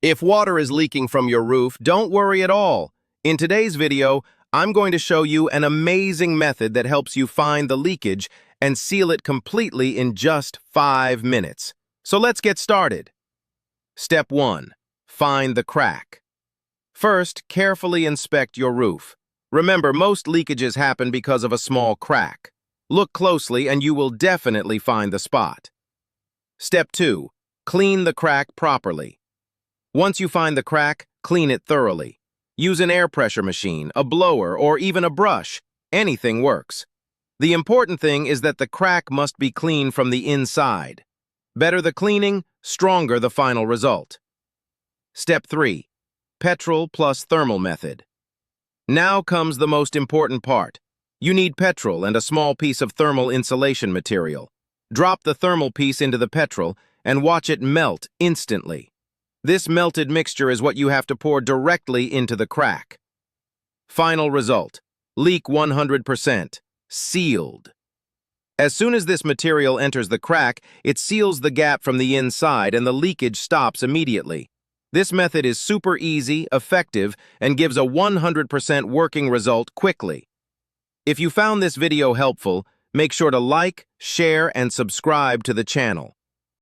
If water is leaking from your roof, don't worry at all. In today's video, I'm going to show you an amazing method that helps you find the leakage and seal it completely in just 5 minutes. So let's get started. Step 1. Find the crack. First, carefully inspect your roof. Remember, most leakages happen because of a small crack. Look closely and you will definitely find the spot. Step 2. Clean the crack properly. Once you find the crack, clean it thoroughly. Use an air pressure machine, a blower, or even a brush. Anything works. The important thing is that the crack must be clean from the inside. Better the cleaning, stronger the final result. Step 3. Petrol plus thermal method. Now comes the most important part. You need petrol and a small piece of thermal insulation material. Drop the thermal piece into the petrol and watch it melt instantly. This melted mixture is what you have to pour directly into the crack. Final result: leak 100%, sealed. As soon as this material enters the crack, it seals the gap from the inside and the leakage stops immediately. This method is super easy, effective, and gives a 100% working result quickly. If you found this video helpful, make sure to like, share, and subscribe to the channel.